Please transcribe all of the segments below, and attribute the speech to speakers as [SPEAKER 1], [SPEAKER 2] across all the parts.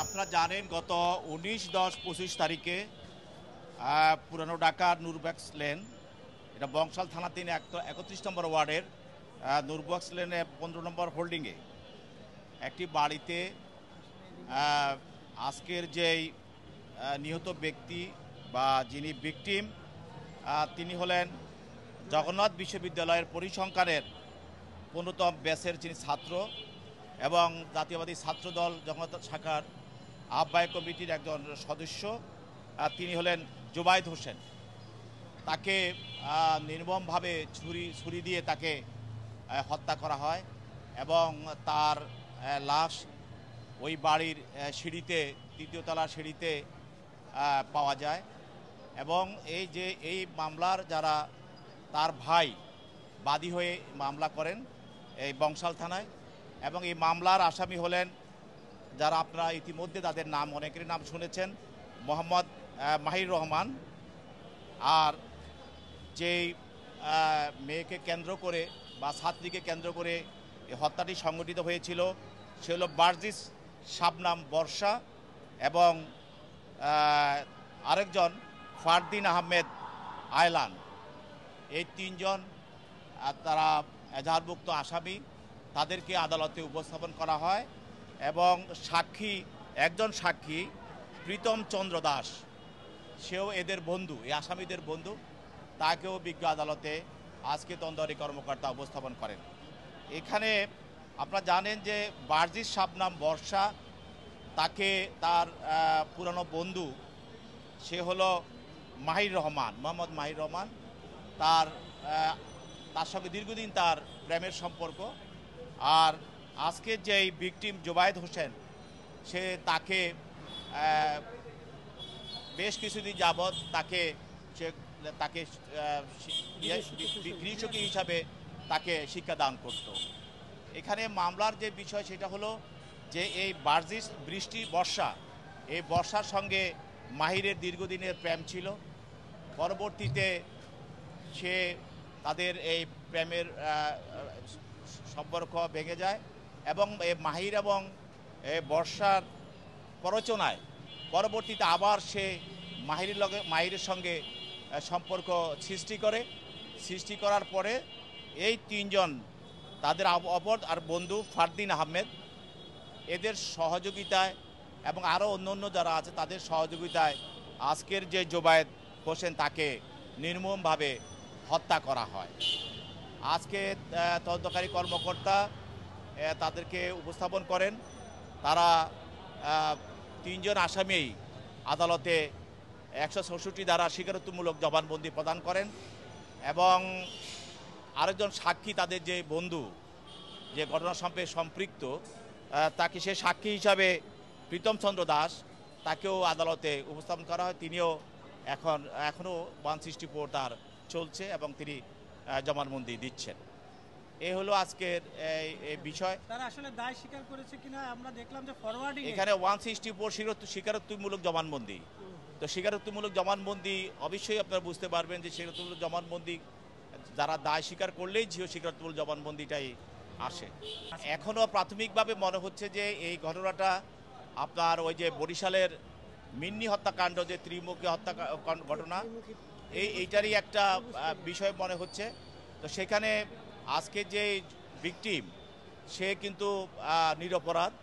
[SPEAKER 1] আপনারা জানেন গত 19/10/25 তারিখে পুরানো ঢাকার নূরবাক্স লেন, এটা বংশাল থানাধীন 31 নম্বর ওয়ার্ডের নূরবাক্স লেনে 15 নম্বর হোল্ডিংয়ে একটি বাড়িতে আজকের যেই নিহত ব্যক্তি বা যিনি ভিকটিম তিনি হলেন জগন্নাথ বিশ্ববিদ্যালয়ের পরিসংখ্যানের 15তম ব্যাচের যিনি ছাত্র এবং জাতীয়বাদী ছাত্রদল জগন্নাথ শাখার আহ্বায়ক কমিটির একজন সদস্য, তিনি হলেন জুবায়েদ হোসেন। তাকে নির্মমভাবে ছুরি দিয়ে তাকে হত্যা করা হয় এবং তার লাশ ওই বাড়ির সিঁড়িতে, 3য় তলার সিঁড়িতে পাওয়া যায়। এবং এই মামলার যারা তার ভাই বাদী হয়ে মামলা করেন এই বংশাল থানায়, এবং এই মামলার আসামি হলেন যারা আপনারা ইতিমধ্যে তাদের নাম, অনেকের নাম শুনেছেন, মোহাম্মদ মাহির রহমান। আর যেই মেয়েকে কেন্দ্র করে বা ছাত্রীকে কেন্দ্র করে এই হত্যাটি সংঘটিত হয়েছিল সে হলো বার্জিস শাবনাম বর্ষা এবং আরেকজন ফারদিন আহমেদ আয়লান। এই 3 জন তারা এজাহারভুক্ত আসামি, তাদেরকে আদালতে উপস্থাপন করা হয় এবং একজন সাক্ষী প্রীতম চন্দ্র দাস, সেও এদের বন্ধু, এই আসামিদের বন্ধু, তাকেও বিজ্ঞ আদালতে আজকে তদন্তকারী কর্মকর্তা উপস্থাপন করেন। এখানে আপনারা জানেন যে বার্জিস শাবনাম বর্ষা, তাকে তার পুরানো বন্ধু সে হলো মাহির রহমান, মোহাম্মদ মাহির রহমান, তার সঙ্গে দীর্ঘদিন তার প্রেমের সম্পর্ক। আর আজকে যেই ভিকটিম জুবায়েদ হোসেন, সে তাকে বেশ কিছুদিন যাবৎ তাকে গৃহসখী হিসাবে তাকে শিক্ষাদান করত। এখানে মামলার যে বিষয় সেটা হলো যে এই বার্জিস বর্ষা, এই বর্ষার সঙ্গে মাহিরের দীর্ঘদিনের প্রেম ছিল। পরবর্তীতে সে তাদের এই প্রেমের সম্পর্ক ভেঙে যায় এবং এই মাহির এবং বর্ষার প্ররোচনায় পরবর্তীতে আবার সে মাহিরের সঙ্গে সম্পর্ক সৃষ্টি করার পরে এই 3 জন, তাদের অপর আর বন্ধু ফারদিন আহমেদ, এদের সহযোগিতায় এবং আরও অন্য যারা আছে তাদের সহযোগিতায় আজকের যে জুবায়েদ হোসেন তাকে নির্মমভাবে হত্যা করা হয়। আজকে তদন্তকারী কর্মকর্তা তাদেরকে উপস্থাপন করেন। তারা 3 জন আসামি আদালতে 166 ধারা স্বীকারোক্তিমূলক জবানবন্দি প্রদান করেন এবং আরেকজন সাক্ষী, তাদের যে বন্ধু যে ঘটনার সঙ্গে সম্পৃক্ত, তাকে সে সাক্ষী হিসাবে প্রীতম চন্দ্র দাস, তাকেও আদালতে উপস্থাপন করা হয়। তিনিও এখনও 164 তার চলছে এবং তিনি জবানবন্দি দিচ্ছেন। এই হলো আজকের এই বিষয়।
[SPEAKER 2] তারা আসলে দায় স্বীকার করেছে কিনা আমরা দেখলাম যে ফরওয়ার্ডিং
[SPEAKER 1] এখানে 164 স্বীকারোক্তিমূলক জবানবন্দি। তো স্বীকারোক্তিমূলক জবানবন্দি অবশ্যই আপনারা বুঝতে পারবেন যে স্বীকারোক্তিমূলক জবানবন্দি যারা দায় স্বীকার করলেই স্বীকারোক্তিমূলক জবানবন্দিটাই আসে। এখনও প্রাথমিকভাবে মনে হচ্ছে যে এই ঘটনাটা আপনার ওই যে বরিশালের মিন্নি হত্যাকাণ্ড, যে ত্রিমুখী হত্যা ঘটনা, এইটারই একটা বিষয় মনে হচ্ছে। তো সেখানে আজকে যে ভিকটিম, সে কিন্তু নিরপরাধ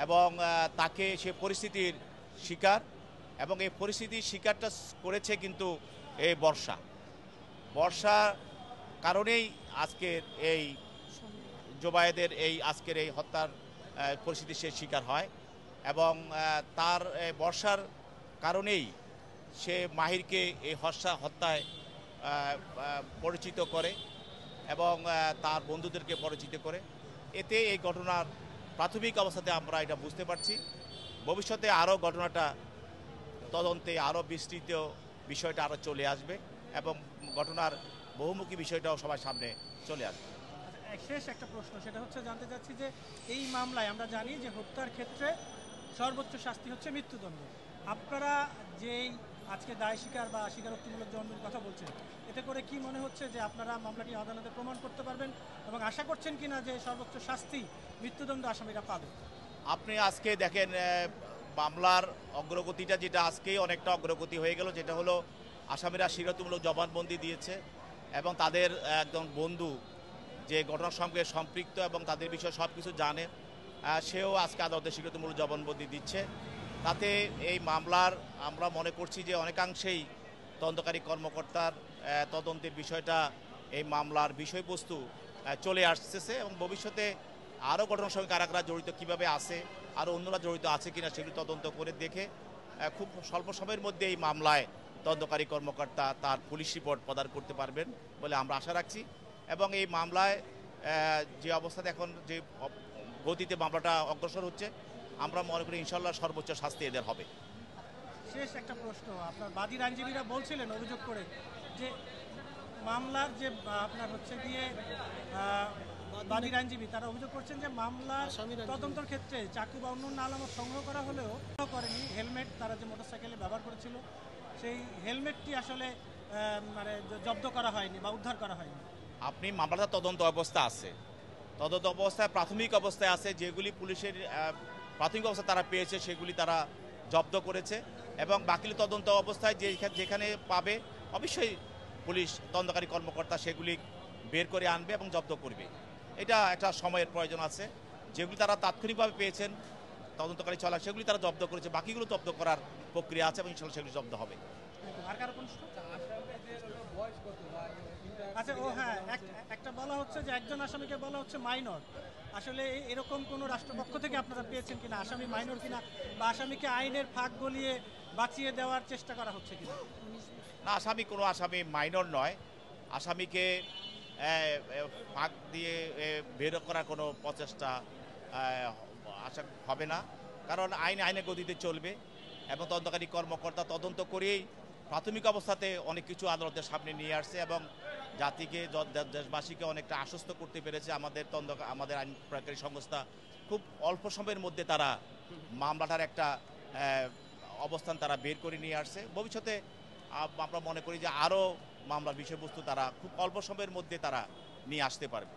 [SPEAKER 1] এবং তাকে সে পরিস্থিতির শিকার, এবং এই পরিস্থিতির শিকারটা করেছে কিন্তু এই বর্ষার কারণেই আজকের এই জুবায়েদের আজকের এই হত্যার পরিস্থিতির সে শিকার হয় এবং তার বর্ষার কারণেই সে মাহিরকে এই হত্যায় পরিচিত করে এবং তার বন্ধুদেরকে পরিচিত করে। এতে এই ঘটনার প্রাথমিক অবস্থাতে আমরা এটা বুঝতে পারছি। ভবিষ্যতে আরও ঘটনাটা তদন্তে আরও বিস্তৃত বিষয়টা আরও চলে আসবে এবং ঘটনার বহুমুখী বিষয়টাও সবার সামনে চলে আসবে।
[SPEAKER 2] শেষ একটা প্রশ্ন, সেটা হচ্ছে জানতে চাচ্ছি যে এই মামলায় আমরা জানি যে হত্যার ক্ষেত্রে সর্বোচ্চ শাস্তি হচ্ছে মৃত্যুদণ্ড। আপনারা যেই আজকে দায় স্বীকার বা স্বীকারোক্তিমূলক জবানবন্দির কথা বলছেন, এতে করে কি মনে হচ্ছে যে আপনারা মামলাটি আদালতে প্রমাণ করতে পারবেন এবং আশা করছেন কিনা যে সর্বোচ্চ শাস্তি মৃত্যুদণ্ড আসামিরা পাবে?
[SPEAKER 1] আপনি আজকে দেখেন মামলার অগ্রগতিটা যেটা আজকেই অনেকটা অগ্রগতি হয়ে গেল, যেটা হলো আসামিরা স্বীকারোক্তিমূলক জবানবন্দি দিয়েছে এবং তাদের একজন বন্ধু যে ঘটনার সঙ্গে সম্পৃক্ত এবং তাদের বিষয়ে সব কিছু জানে, সেও আজকে আদালতে স্বীকারোক্তিমূলক জবানবন্দি দিচ্ছে। তাতে এই মামলার আমরা মনে করছি যে অনেকাংশেই তদন্তকারী কর্মকর্তার তদন্তের বিষয়টা এই মামলার বিষয়বস্তু চলে আসতেছে এবং ভবিষ্যতে আরও ঘটনার সঙ্গে কারা কারা জড়িত কীভাবে আছে, আরও অন্যরা জড়িত আছে কিনা সেগুলি তদন্ত করে দেখে খুব স্বল্প সময়ের মধ্যে এই মামলায় তদন্তকারী কর্মকর্তা তার পুলিশ রিপোর্ট প্রদান করতে পারবেন বলে আমরা আশা রাখছি। এবং এই মামলায় যে অবস্থাতে এখন যে গতিতে মামলাটা অগ্রসর হচ্ছে, আমরা মনে করি ইনশাল্লাহ সর্বোচ্চ শাস্তি এদের হবে।
[SPEAKER 2] শেষ একটা প্রশ্ন, আপনার বাদীর আইনজীবীরা বলছিলেন অভিযোগ করে যে মামলার যে আপনার হচ্ছে গিয়ে বাদীর আইনজীবী তারা অভিযোগ করছেন যে মামলার তদন্তের ক্ষেত্রে চাকু বা অন্য আলামত সংগ্রহ করা হলেও করেনি। হেলমেট তারা যে মোটরসাইকেলে ব্যবহার করেছিল সেই হেলমেটটি আসলে মানে জব্দ করা হয়নি বা উদ্ধার করা হয়নি।
[SPEAKER 1] আপনি মামলাটা তদন্ত অবস্থা আছে, তদন্ত অবস্থায় প্রাথমিক অবস্থায় আছে, যেগুলি পুলিশের প্রাথমিক অবস্থা তারা পেয়েছে সেগুলি তারা জব্দ করেছে এবং বাকি তদন্ত অবস্থায় যেখানে পাবে অবশ্যই পুলিশ তদন্তকারী কর্মকর্তা সেগুলি বের করে আনবে এবং জব্দ করবে। এটা একটা সময়ের প্রয়োজন আছে। যেগুলি তারা তাৎক্ষণিকভাবে পেয়েছেন তদন্তকারী চলা সেগুলি তারা জব্দ করেছে, বাকিগুলো জব্দ করার প্রক্রিয়া আছে এবং ইনশাল্লাহ সেগুলি জব্দ হবে।
[SPEAKER 2] আর কারো কোনো আচ্ছা, ও হ্যাঁ, একটা বলা হচ্ছে যে একজন আসামিকে বলা হচ্ছে মাইনর। আসলে এরকম কোনো রাষ্ট্রপক্ষ থেকে আপনারা পেয়েছেন কিনা, আসামি মাইনর কিনা বা আসামিকে আইনের ফাঁক গলিয়ে বাঁচিয়ে দেওয়ার চেষ্টা করা হচ্ছে কিনা?
[SPEAKER 1] না, কোনো আসামি মাইনর নয়। আসামিকে ফাঁক দিয়ে বের করার কোনো প্রচেষ্টা আশা হবে না, কারণ আইনের গতিতে চলবে এবং তদন্তকারী কর্মকর্তা তদন্ত করেই প্রাথমিক অবস্থাতে অনেক কিছু আদালতের সামনে নিয়ে আসছে এবং জাতিকে দেশবাসীকে অনেকটা আশ্বস্ত করতে পেরেছে। আমাদের আইন প্রয়োগকারী সংস্থা খুব অল্প সময়ের মধ্যে তারা মামলাটার একটা অবস্থান তারা বের করে নিয়ে আসছে। ভবিষ্যতে আমরা মনে করি যে আরও মামলার বিষয়বস্তু তারা খুব অল্প সময়ের মধ্যে তারা নিয়ে আসতে পারবে।